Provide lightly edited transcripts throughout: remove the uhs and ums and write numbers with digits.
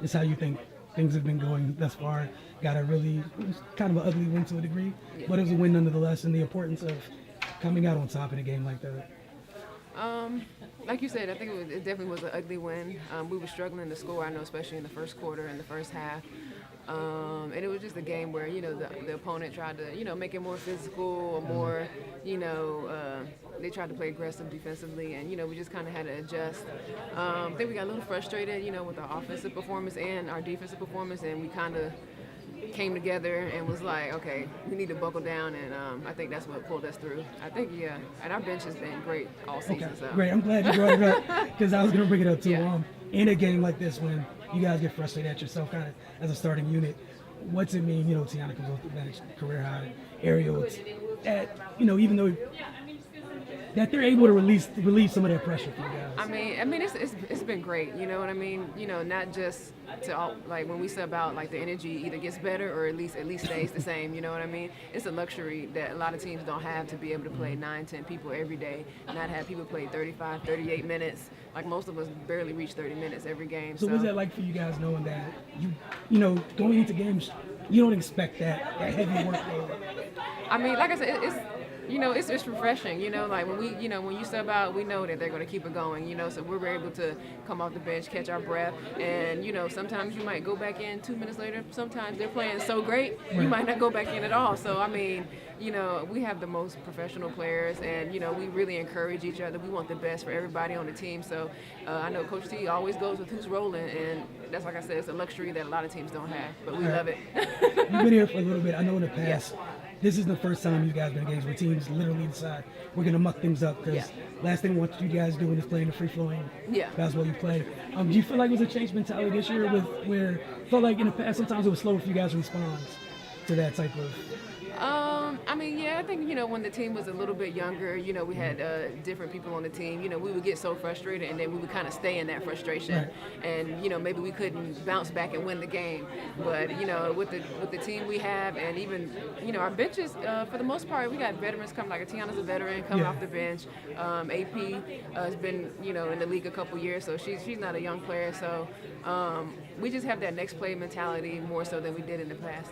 Is how you think things have been going thus far. Got a really it was kind of an ugly win to a degree, but it was a win nonetheless, and the importance of coming out on top in a game like that. Um, like you said, I think it definitely was an ugly win. We were struggling to score, I know, especially in the first quarter and the first half. And it was just a game where, the opponent tried to, make it more physical or more, they tried to play aggressive defensively, and, we just kind of had to adjust. I think we got a little frustrated, with our offensive performance and our defensive performance, and we kind of came together and was like, okay, we need to buckle down, and I think that's what pulled us through. I think, yeah, and our bench has been great all season. Okay, So. great. I'm glad you brought it up because I was going to bring it up too. Yeah. In a game like this, when you guys get frustrated at yourself, kind of as a starting unit, what's it mean? Tiana comes off the bench, career high, Ariel. Even though that they're able to relieve some of that pressure for you guys. I mean, it's been great. You know what I mean? Not just to all, like when we sub out, like the energy either gets better or at least stays the same. You know what I mean? It's a luxury that a lot of teams don't have to be able to play 9, 10 people every day, not have people play 35, 38 minutes. Like most of us barely reach 30 minutes every game. So what's that like for you guys, knowing that going into games, you don't expect that heavy workload? I mean, like I said, it's refreshing. Like when you sub out, we know that they're going to keep it going. So we're able to come off the bench, catch our breath, and sometimes you might go back in 2 minutes later. Sometimes they're playing so great, you might not go back in at all. So I mean, we have the most professional players, and we really encourage each other. We want the best for everybody on the team. So I know Coach T always goes with who's rolling, and that's, like I said, it's a luxury that a lot of teams don't have, but we love it. You've been here for a little bit. I know in the past, this is the first time you guys been in games where teams literally decide we're going to muck things up because last thing we want you guys doing is playing the free-flowing basketball you play. Do you feel like it was a change mentality this year where it felt like in the past sometimes it was slower for you guys to respond to that type of... I mean, yeah, I think, when the team was a little bit younger, we had different people on the team. We would get so frustrated, and then we would kind of stay in that frustration. Right. And, maybe we couldn't bounce back and win the game. But, with the team we have, and even, our benches, for the most part, we got veterans coming. Like Tiana's a veteran coming off the bench. AP has been, in the league a couple years, so she's not a young player. So we just have that next play mentality more so than we did in the past.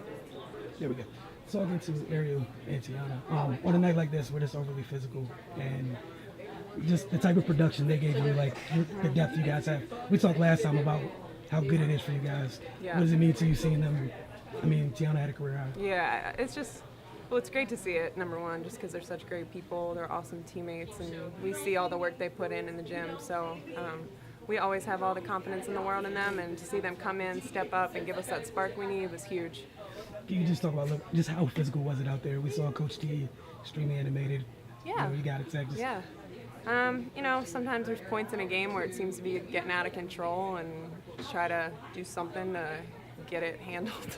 There we go. Talking to Ariel and Tiana, on a night like this where it's overly physical and just the type of production they gave you, like the depth you guys have. We talked last time about how good it is for you guys. Yeah. What does it mean to you seeing them? I mean, Tiana had a career high. Yeah, it's great to see it, number one, just because they're such great people. They're awesome teammates, and we see all the work they put in the gym. So we always have all the confidence in the world in them, and to see them come in, step up, and give us that spark we need was huge. Can you just talk about just how physical was it out there? We saw Coach T extremely animated. Yeah. You got it, Zach. Yeah. Sometimes there's points in a game where it seems to be getting out of control, and try to do something to get it handled.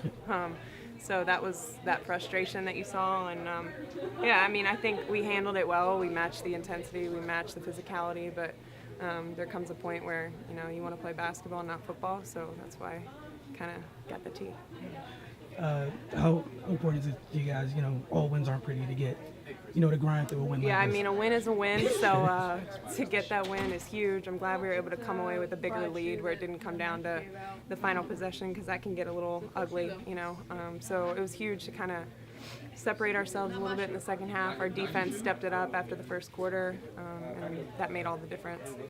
So that was that frustration that you saw, and I think we handled it well. We matched the intensity, we matched the physicality, but there comes a point where you want to play basketball, not football. So that's why I kind of got the T. How important is it to you guys? All wins aren't pretty to get, to grind through a win. Yeah, like this. I mean, a win is a win, so to get that win is huge. I'm glad we were able to come away with a bigger lead where it didn't come down to the final possession, because that can get a little ugly, So it was huge to kind of separate ourselves a little bit in the second half. Our defense stepped it up after the first quarter, and that made all the difference.